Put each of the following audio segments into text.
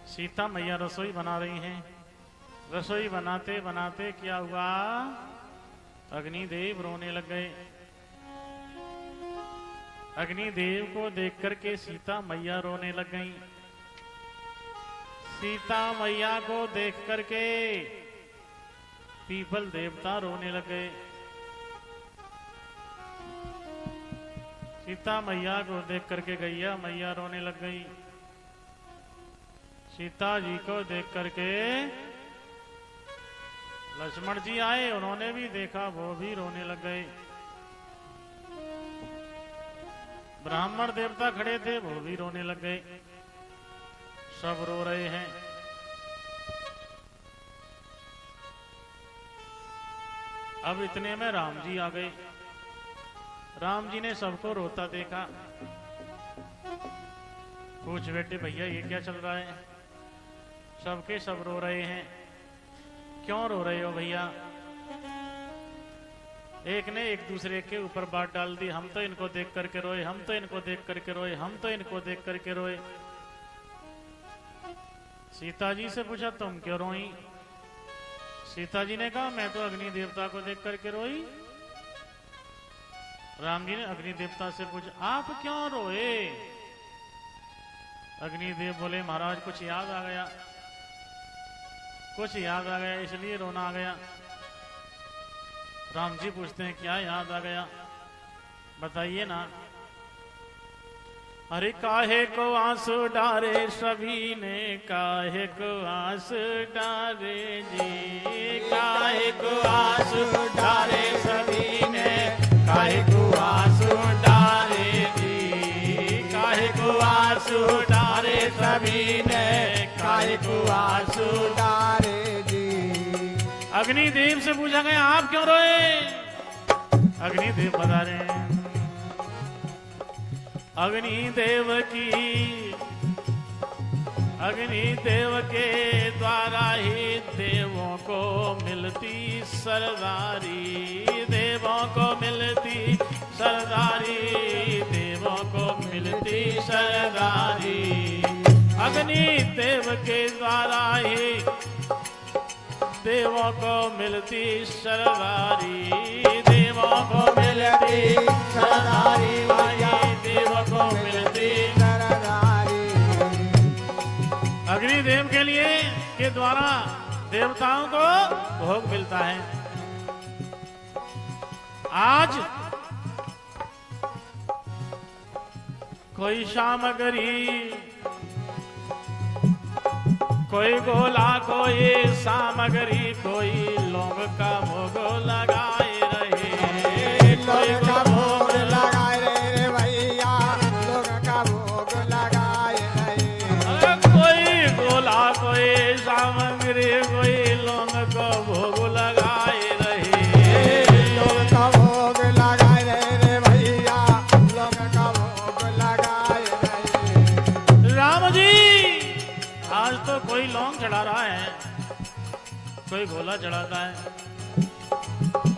सीता मैया रसोई बना रही हैं। रसोई बनाते बनाते क्या हुआ, अग्निदेव रोने लग गए। अग्निदेव को देख करके सीता मैया रोने लग गईं। सीता मैया को देख करके पीपल देवता रोने लग गए। सीता मैया को देख करके गैया मैया रोने लग गई। सीता जी को देख करके लक्ष्मण जी आए, उन्होंने भी देखा, वो भी रोने लग गए। ब्राह्मण देवता खड़े थे, वो भी रोने लग गए। सब रो रहे हैं। अब इतने में राम जी आ गए। राम जी ने सबको रोता देखा। पूछ बेटे भैया ये क्या चल रहा है? सबके सब रो रहे हैं। क्यों रो रहे हो भैया? एक ने एक दूसरे के ऊपर बात डाल दी, हम तो इनको देख करके रोए, हम तो इनको देख करके रोए, हम तो इनको देख करके रोए। सीता जी से पूछा तुम क्यों रोई? सीता जी ने कहा मैं तो अग्नि देवता को देख करके रोई। राम जी ने अग्नि देवता से पूछा आप क्यों रोए? अग्निदेव बोले महाराज कुछ याद आ गया, कुछ याद आ गया इसलिए रोना आ गया। राम जी पूछते हैं क्या याद आ गया, बताइए ना। अरे काहे को आंसू डारे सभी ने, काहे को आंसू डारे जी, काहे को आंसू डारे सभी ने, काहे को आंसू डारे जी, काहे को आंसू डारे सभी ने, काहे को आंसू डारे जी। अग्निदेव से पूछा गया आप क्यों रोए? अग्निदेव बता रहे हैं अग्निदेव के द्वारा ही देवों को मिलती सरदारी, देवों को मिलती सरदारी, देवों को मिलती सरदारी। अग्निदेव के द्वारा ही देवों को मिलती सरदारी, देवों को मिलती सरदारी, देवों को मिलती सरदारी। अग्निदेव के लिए के द्वारा देवताओं को भोग मिलता है। आज कोई सामग्री, कोई गोला, कोई सामग्री, कोई लौंग का भोग लगाए रहे, कोई का भोग लगाए रहे भैया, लौंग का भोग लगाए रहे। कोई गोला, कोई सामग्री, कोई लौंग का भोग लगाए रहे, लौंग का भोग लगाए रहे भैया, लौंग का भोग लगाए रहे। राम जी आज तो कोई लौंग चढ़ा रहा है, कोई गोला चढ़ाता है,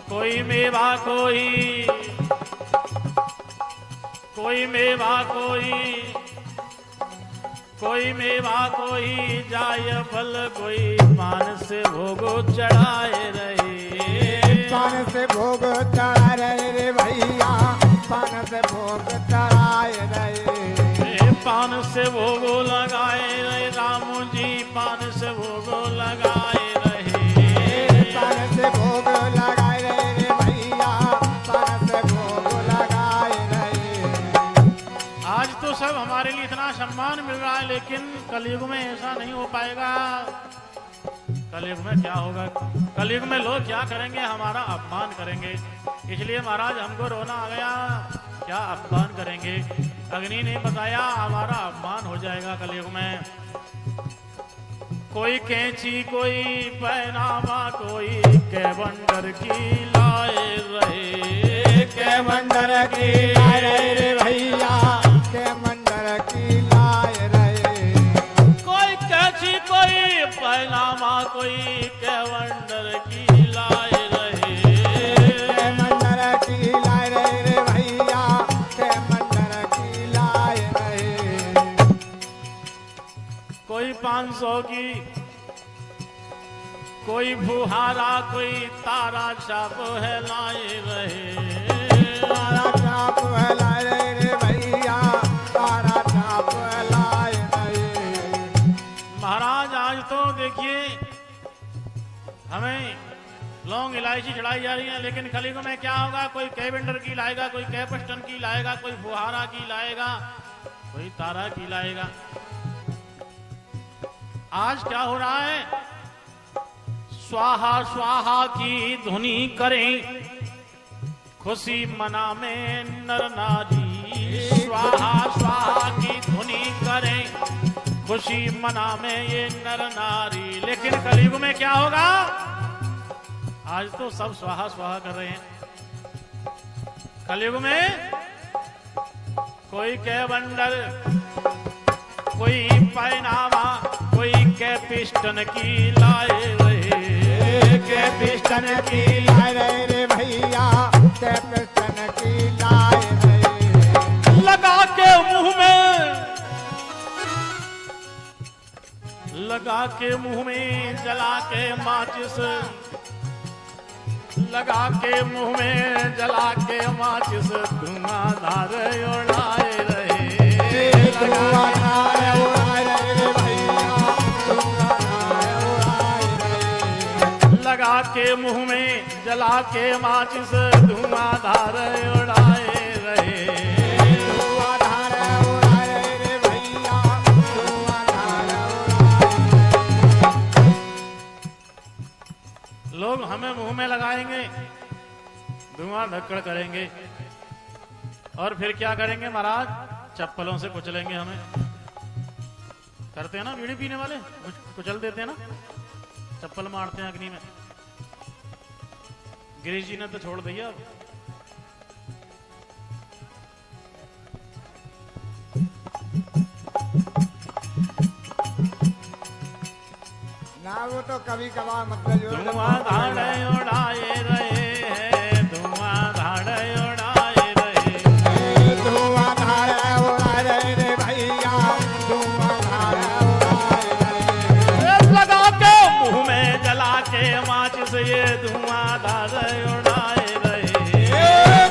कोई मेवा, कोई मेवा, कोई मेवा, कोई जायफल, कोई पान से भोग चढ़ाए रहे, पान से भोग चढ़ाए रहे भैया, पान से भोग चढ़ाए रहे, पान से भोग लगाए रहे। राम जी पान से भोग लगाए रहे, पान से भोग लगाए रहे भैया, पान से भोग लगाए रहे। आज तो सब हमारे लिए इतना सम्मान मिल रहा है, लेकिन कलयुग में ऐसा नहीं हो पाएगा। कलयुग में क्या होगा? कलयुग में लोग क्या करेंगे? हमारा अपमान करेंगे। इसलिए महाराज हमको रोना आ गया, क्या अपमान करेंगे? अग्नि ने बताया हमारा अपमान हो जाएगा कलयुग में। कोई कैंची, कोई पहनावा, कोई कैबंडर की लाए रहे, कैबंडर की लाए रहे भैया, कैबंडर की लाए रहे। कोई कैंची, कोई पहनावा, कोई कैबंडर की लाए रहे, कैबंडर की लाए रहे भैया, कैबंडर की लाए रहे। कोई 500 की, कोई फुहारा, कोई तारा छाप है लाए रहे। तारा छाप है लाए रे भैया, तारा छाप है लाए रहे। महाराज आज तो देखिए हमें लौंग इलायची चढ़ाई जा रही है, लेकिन कलयुग में क्या होगा? कोई कैवेंडर की लाएगा, कोई कैपस्टन की लाएगा, कोई फुहारा की लाएगा, कोई तारा की लाएगा। आज क्या हो रहा है? स्वाहा स्वाहा की धुनी करें, खुशी मना में नर नारी। स्वाहा स्वाहा की धुनी करें, खुशी मना में ये नर नारी। लेकिन कलयुग में क्या होगा? आज तो सब स्वाहा स्वाहा कर रहे हैं। कलयुग में कोई कैबंडल, कोई पैनामा, कोई कैपिस्टन की लाए रहे। कैपिस्टन की लाए रहे रे भैया, कैपिस्टन की लाए रहे। लगा के मुंह में, लगा के मुंह में जला के माचिस, लगा के मुंह में जला के माचिस, धुआंधार उड़ाए रहे। धुआंधार उड़ाए रहे रे भैया, धुआंधार उड़ाए रहे। लगा के मुंह में जला के माचिस, धुआंधार उड़ाए रहे। धुआंधार उड़ाए रहे रे भैया, धुआंधार उड़ाए रहे। लोग हमें मुंह में लगाएंगे, धुआं धक्कड़ करेंगे, और फिर क्या करेंगे महाराज? चप्पलों से कुचलेंगे हमें। करते हैं ना बीड़ी पीने वाले, कुचल देते हैं ना, चप्पल मारते हैं अग्नि में। गिरीश जी ने तो छोड़ दिया अब। ना वो तो कभी कभार मतलब धुआं धाड़े उड़ाए रहे हैं, धुआं धाड़े उड़ाए रहे। धुआं धार उड़ाए रहे रे भैया, धुआं धार उड़ाए रहे। लगा के मुंह में जला के माचिस, ये धुआं धाड़े उड़ाए रहे।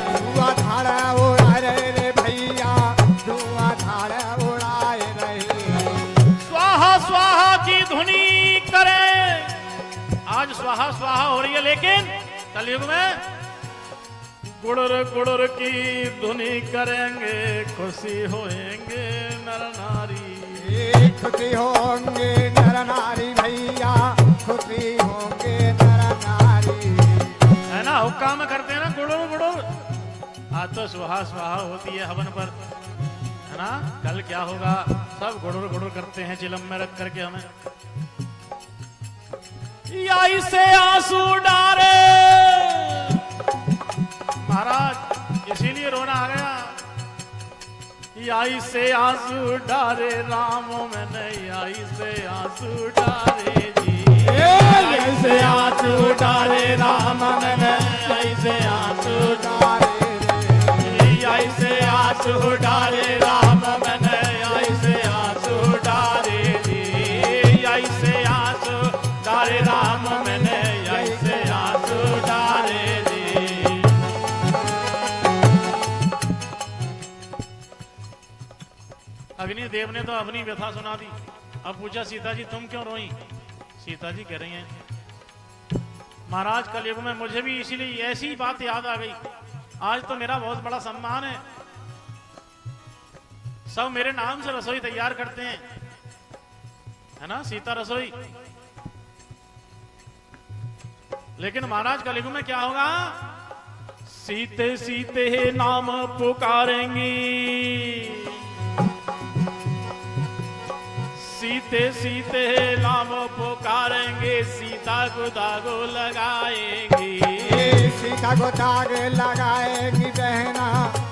धुआं धार उड़ाए रहे रे भैया, धुआं धार उड़ाए रहे। स्वाहा स्वाहा की धुनी करे। आज स्वाहा स्वाहा हो रही है, लेकिन कलयुग में गुड़र गुड़र की धुनी करेंगे, खुशी होएंगे नर नारी। खुशी होंगे नर नारी भैया, खुशी होंगे नर नारी। है ना, हुक्का में करते हैं ना गुड़ुर गुड़ुर। आज तो स्वाहा स्वाहा होती है हवन पर, है ना। कल क्या होगा? सब गुड़ुर गुड़ुर करते हैं चिलम में रख करके हमें। याई से आंसू डारे महाराज, इसीलिए रोना आ गया। याई से आंसू डारे राम, मैंने याई से आंसू डारे जी। याई से आंसू डारे राम, मैंने याई से आंसू डारे। याई से आंसू डारे राम, मैंने याई से आंसू डारे जी। याई से आंसू डारे राम, मैंने याई से आंसू डारे जी। अग्निदेव ने तो अपनी व्यथा सुना दी। अब पूछा सीता जी तुम क्यों रोई? सीता जी कह रही हैं महाराज कलयुग में मुझे भी इसीलिए ऐसी बात याद आ गई। आज तो मेरा बहुत बड़ा सम्मान है, सब मेरे नाम से रसोई तैयार करते हैं, है ना, सीता रसोई। लेकिन महाराज कलयुग में क्या होगा? सीते सीते नाम पुकारेंगी, सीते सीते नाम पुकारेंगे, सीता को दागो लगाएंगी। सीता को दाग लगाएंगी बहना,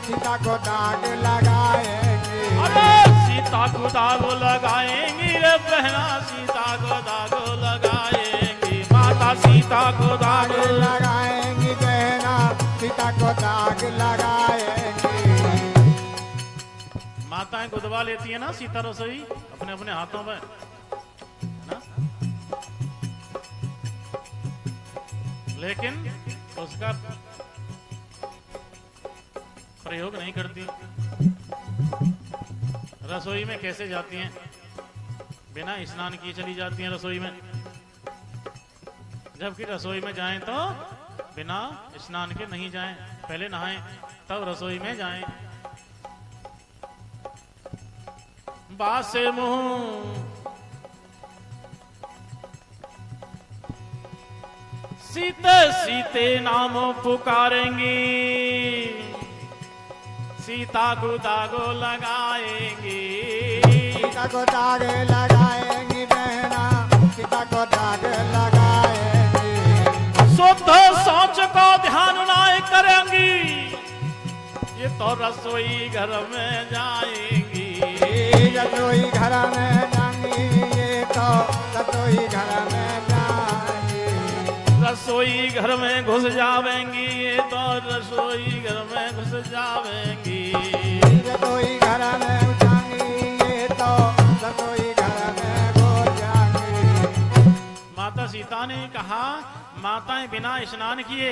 सीता को दाग लगाएंगी। अरे सीता को दागो लगाएंगी रे बहना, सीता को दागो लगाएंगी। माता सीता को दागो लगाएंगी बहना, सीता को दाग लगाएंगी। माताएं गुदवा लेती है ना सीता रसोई अपने अपने हाथों में, लेकिन उसका प्रयोग नहीं करती। रसोई में कैसे जाती हैं? बिना स्नान किए चली जाती हैं रसोई में, जबकि रसोई में जाएं तो बिना स्नान के नहीं जाएं, पहले नहाएं तब रसोई में जाएं। बासे मुंह सीते सीते नाम पुकारेंगी, सीता को दागो लगाएंगी। सीता को दाग लगाएंगी बहना, सीता को दाग लगाएंगी। शुद्ध सोच को ध्यान ना करेंगी, ये तो रसोई घर में जाएंगी। रसोई घर में जाएंगी, ये तो रसोई घर में जाएंगी। रसोई घर में घुस जावेंगी, ये तो रसोई घर में घुस जावेंगी। रसोई घर में जाएंगी, ये तो रसोई घर में घुस जाएंगी। माता सीता ने कहा, माताएं बिना स्नान किए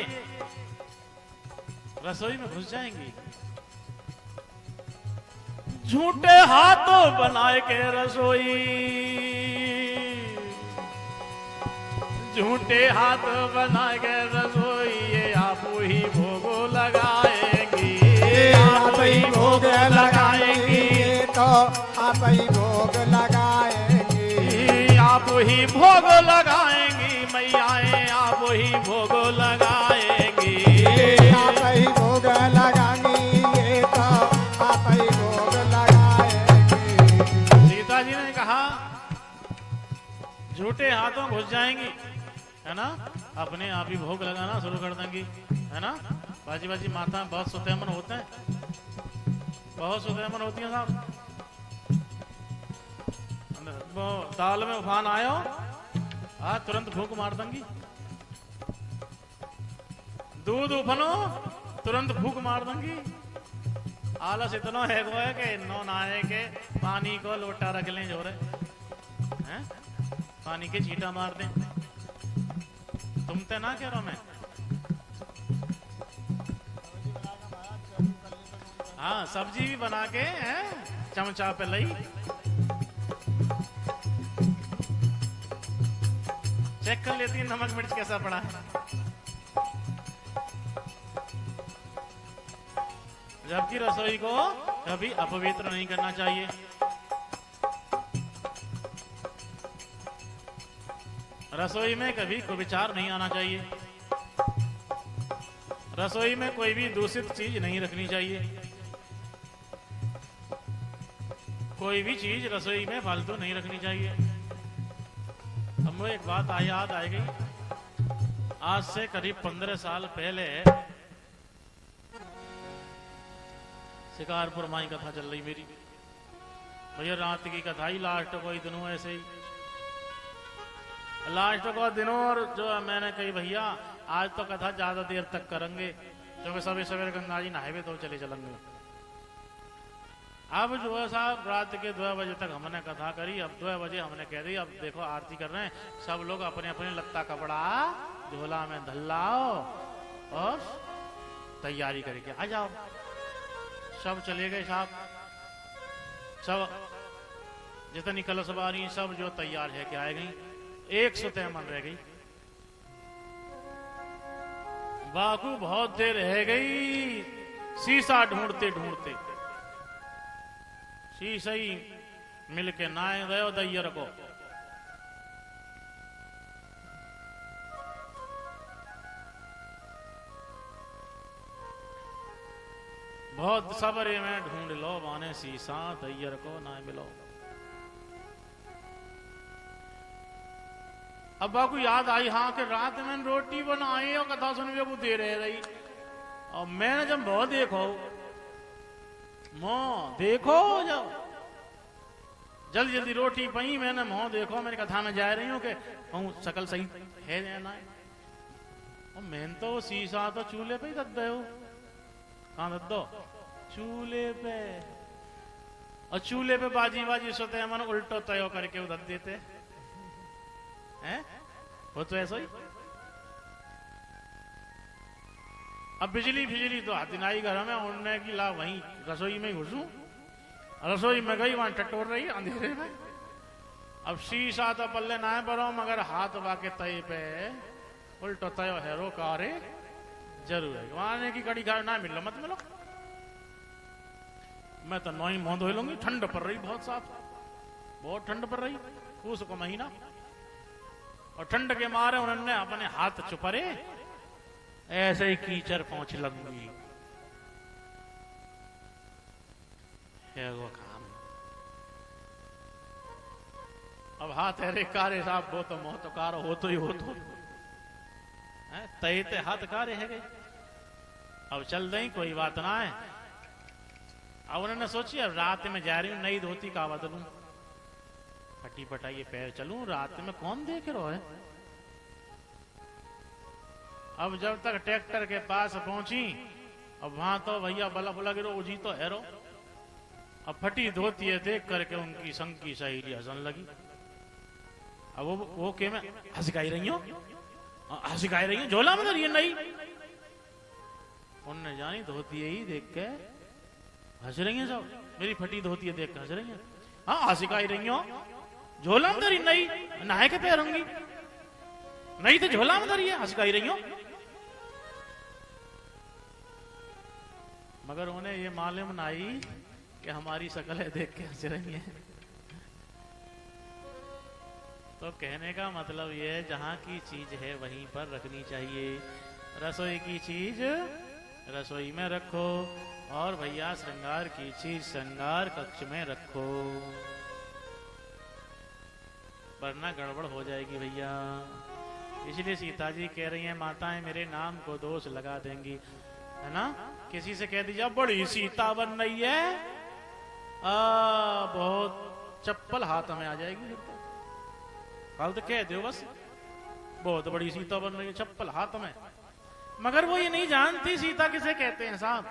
रसोई में घुस जाएंगी। झूठे हाथों बनाए के रसोई, झूठे हाथ बनाए के रसोई, ये आप ही भोगो लगाएंगी। आप ही भोग लगाएंगी, ये तो आप ही भोग लगाएंगी। आप ही भोग लगाएंगी मैयाएं, आप ही भोग लगाएंगी। आप ही भोग लगाएंगी, ये तो आप ही भोग लगाएंगी। सीता जी ने कहा झूठे हाथों घुस जाएंगी, है ना, अपने आप ही भोग लगाना शुरू कर देंगी, है ना। बाजी बाजी माता बहुत सुतेमन होते हैं, बहुत सुतेमन होती हैं साहब। वो दाल में उफान आयो, आज तुरंत भूख मार देंगी। दूध उफनो तुरंत भूख मार देंगी। आलस इतना है वो है कि नो नहाए के पानी को लोटा रख लें जोरे, हैं पानी के छींटा मार दें। तुम ते ना कह रहा मैं, हाँ सब्जी भी बना के हैं चमचा पे लई। चेक कर लेती है नमक मिर्च कैसा पड़ा है। जबकि रसोई को कभी अपवित्र नहीं करना चाहिए। रसोई में कभी कुविचार नहीं आना चाहिए। रसोई में कोई भी दूषित चीज नहीं रखनी चाहिए। कोई भी चीज रसोई में फालतू नहीं रखनी चाहिए। अब मुझे एक बात याद आ गई। आज से करीब 15 साल पहले शिकारपुर माई कथा चल रही मेरी, भैया रात की कथा ही लास्ट को ही दिनों ऐसे ही लास्ट को दिनों। और जो मैंने कही भैया आज तो कथा ज्यादा देर तक करेंगे, क्योंकि सवेरे सवेरे गंगा जी नहाए तो चले चलेंगे। अब जो है साहब रात के 2 बजे तक हमने कथा करी। अब 2 बजे हमने कह दी अब देखो आरती कर रहे हैं, सब लोग अपने अपने लत्ता कपड़ा झोला में धल्लाओ और तैयारी करके आ जाओ। सब चले गए साहब, सब जितनी कलशबारी सब जो तैयार है कि आ गई। एक सुतेमन रह गई। बाकू बहुत देर रह गई, शीशा ढूंढते ढूंढते शीशा ही मिलके नाए गयो दैयर को। बहुत सबरे में ढूंढ लो माने शीशा दैयर को ना मिलो। अब बाकू याद आई हाँ कि रात में रोटी बनाई और कथा सुन वो दे रही। और मैंने जब बहुत देखो मोह देखो जाओ जल्दी जल्दी रोटी पई, मैंने मोह देखो मेरी कथा में जा रही हूँ कि शकल सही है ना। और मैंने तो शीशा तो चूल्हे पे ही दद दो। कहाँ दद दो? चूल्हे पे। और चूल्हे पे बाजी बाजी सोते मन उल्टो तय करके उधर देते हैं। वो तो ऐसा ही अब बिजली फिजली तो आती ना ही घर में, उड़ने की ला वहीं रसोई में घुसूं। रसोई में गई, वहां टटोर रही अंधेरे में। अब शीशा तो पल्ले ना है बरो, मगर हाथ वाके तय पे उल्टो तय हेरो कारे जरूर है। वहां की कड़ी खा ना मिलो, मत मिलो। मैं तो नौई मुंह धो लूंगी। ठंड पड़ रही बहुत साफ, बहुत ठंड पड़ रही, पूस को महीना। और ठंड के मारे उन्होंने अपने हाथ चुपरे, ऐसे ही कीचड़ पहुंच लगी। वो काम अब हाथ अरे कारे साहब, वो तो मोह तो कार हो तो ही हो तो तय ते हाथ कारे है गई। अब चल दई, कोई बात ना है। अब उन्होंने सोची अब रात में जा रही हूं, नई धोती का बदलूं, फटी फटाई पैर चलूं, रात में कौन देख रहा है। अब जब तक ट्रैक्टर के पास पहुंची, अब वहां तो भैया बल्ब लग रो, उजी तो हैरो। अब फटी धोती है देख करके उनकी संग की सहेली हंसन लगी। अब वो के मैं हंसिकाई रही हूं, हंसिकाई रही हूं, झोला में धरिए नहीं। उनने जानी धोती ही देख के हंस रही हैं सब, मेरी फटी धोती है देख के हंस रही हैं। हाँ हंसिकाई रही हूं, झोला में धरी नहीं, नहाए के पैर होंगी नहीं तो झोला में धरी है, हंसिकाई रही हूं। मगर उन्हें ये मालूम नहीं कि हमारी शक्लें देख के हंस रही हैं। तो कहने का मतलब ये है, जहां की चीज है वहीं पर रखनी चाहिए। रसोई की चीज रसोई में रखो, और भैया श्रृंगार की चीज श्रृंगार कक्ष में रखो, वरना गड़बड़ हो जाएगी भैया। इसलिए सीता जी कह रही हैं, माताएं मेरे नाम को दोष लगा देंगी, है ना। किसी से कह दीजिए बड़ी सीता बन रही है, बहुत चप्पल हाथ में आ जाएगी। कल तो कह दो बस बहुत बड़ी सीता बन रही है, चप्पल हाथ में। मगर वो ये नहीं जानती सीता किसे कहते हैं साहब।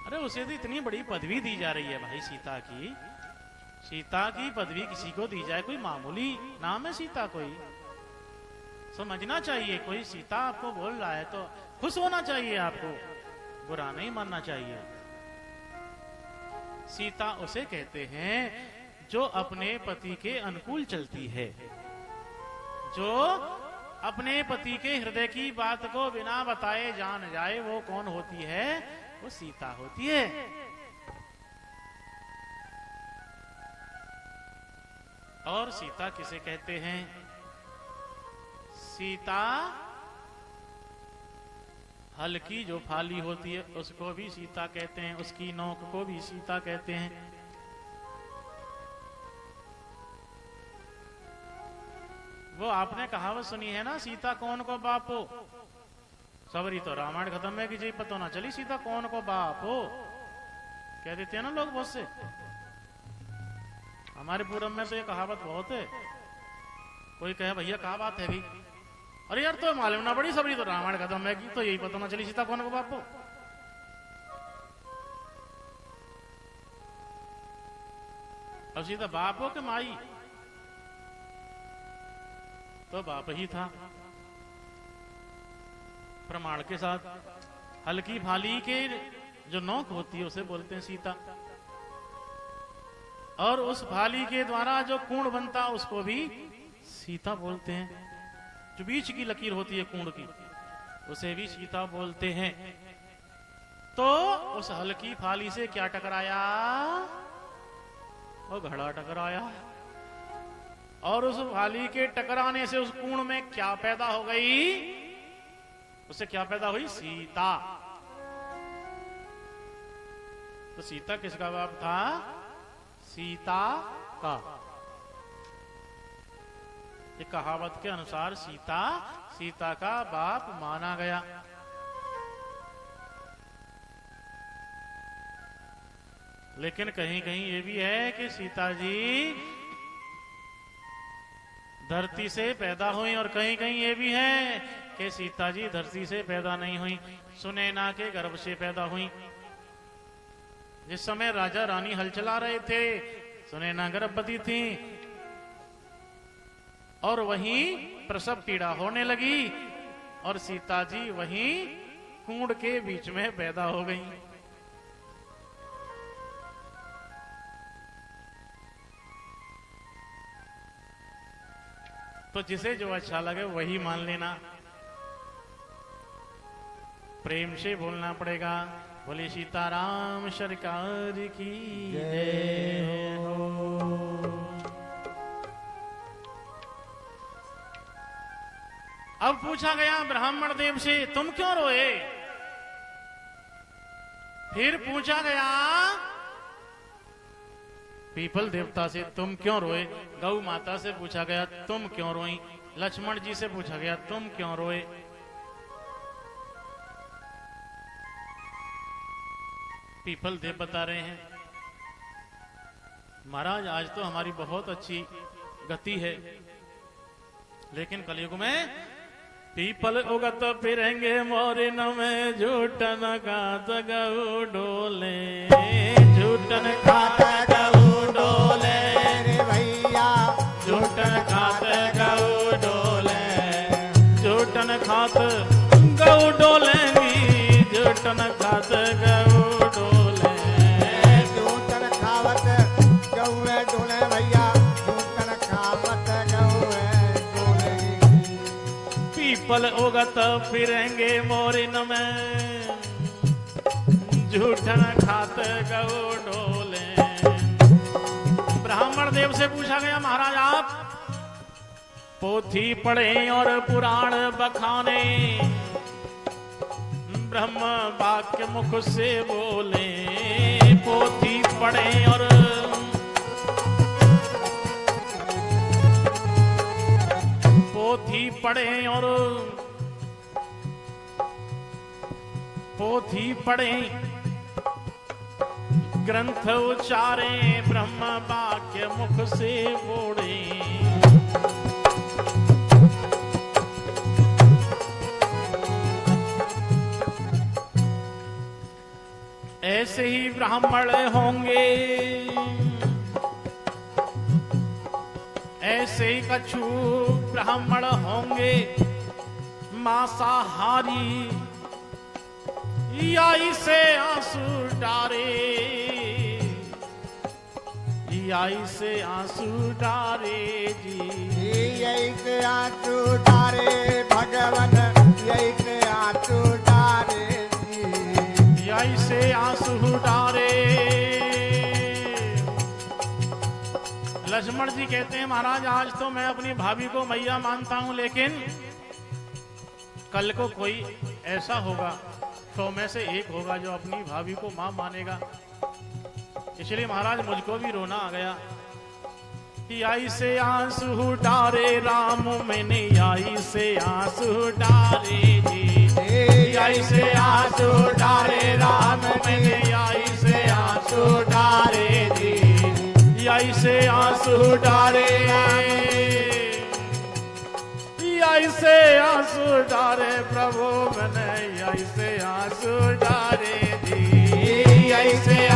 अरे उसे तो इतनी बड़ी पदवी दी जा रही है भाई सीता की। सीता की पदवी किसी को दी जाए, कोई मामूली नाम है सीता, कोई समझना चाहिए। कोई सीता आपको बोल रहा है तो खुश होना चाहिए, आपको बुरा नहीं मानना चाहिए। सीता उसे कहते हैं जो अपने पति के अनुकूल चलती है, जो अपने पति के हृदय की बात को बिना बताए जान जाए, वो कौन होती है, वो सीता होती है। और सीता किसे कहते हैं? सीता हल्की जो फाली होती है उसको भी सीता कहते हैं, उसकी नोक को भी सीता कहते हैं। वो आपने कहावत सुनी है ना, सीता कौन को बाप हो। सबरी तो रामायण खत्म है कि जी पता ना चली सीता कौन को बाप हो, कह देते हैं ना लोग बहुत से। हमारे पूरब में तो ये कहावत बहुत है। कोई कहे भैया कहा बात है भाई, अरे यार तो मालूम ना पड़ी, सबरी तो रामायण खत्म है कि तो यही पता ना चली सीता कौन को बाप हो। अब सीता बाप हो कि माई, तो बाप ही था प्रमाण के साथ। हल्की फाली के जो नोक होती है उसे बोलते हैं सीता, और उस फाली के द्वारा जो कूण बनता उसको भी सीता बोलते हैं। जो बीच की लकीर होती है कूण की उसे भी सीता बोलते हैं। तो उस हल्की फाली से क्या टकराया? वो घड़ा टकराया, और उस फाली के टकराने से उस कूण में क्या पैदा हो गई? उससे क्या पैदा हुई? सीता। तो सीता किसका बाप था? सीता का। ये कहावत के अनुसार सीता का बाप माना गया। लेकिन कहीं कहीं ये भी है कि सीता जी धरती से पैदा हुई, और कहीं कहीं ये भी है कि सीता जी धरती से पैदा नहीं हुई, सुनैना के गर्भ से पैदा हुई। जिस समय राजा रानी हल चला रहे थे, सुनैना गर्भवती थी, और वहीं प्रसव पीड़ा होने लगी। और सीता जी वहीं कुंड के बीच में पैदा हो गई। तो जिसे जो अच्छा लगे वही मान लेना, प्रेम से बोलना पड़ेगा। बोले सीताराम सरकार की जय हो। अब पूछा गया ब्राह्मण देव से, तुम क्यों रोए? फिर पूछा गया पीपल देवता से, तुम क्यों रोए? गौ माता से पूछा गया, तुम क्यों रोई? लक्ष्मण जी से पूछा गया, तुम क्यों रोए? पीपल देव बता रहे हैं, महाराज आज तो हमारी बहुत अच्छी गति है, लेकिन कलयुग में पीपल उगत फिरेंगे मोरिन में, झूठन खात गऊ डोले, झूठन खात गऊ डोले रे भैया, झूठन खात गऊ डोले, झूठन खात गऊ डोलेंगी, झूठन खात गऊ डोले, झूठन खावत गौए डोले भैया, झूठन खावत गौए डोलेगी। पीपल उगत फिरेंगे मोरिन में, झूठन खात गऊ डोले। ब्राह्मण देव से पूछा गया, महाराज आप पोथी पढ़े और पुराण बखाने, ब्रह्म वाक्य मुख से बोले, पोथी पढ़े और पोथी पढ़े और पोथी पढ़े, ग्रंथ उचारे, ब्रह्म वाक्य मुख से बोले। ऐसे ही ब्राह्मण होंगे, ऐसे ही कछु ब्राह्मण होंगे मांसाहारी, याई से आंसू डारे, याई से आंसू डारे जी, यही से आंसू डारे भगवन, यही से आंसू डारे जी, याई से आंसू डारे। लक्ष्मण जी कहते हैं, महाराज आज तो मैं अपनी भाभी को मैया मानता हूं, लेकिन कल को कोई ऐसा होगा, 100 में से एक होगा जो अपनी भाभी को मां मानेगा, इसलिए महाराज मुझको भी रोना आ गया। आई से आंसू डारे राम, मैंने आई से आंसू डारे जी, आई से आंसू डारे राम, मैंने आई से आंसू डारे जी, आई से आंसू डारे, आई से आंसू डारे प्रभु, मैंने आई से आंसू डारे जी, आई से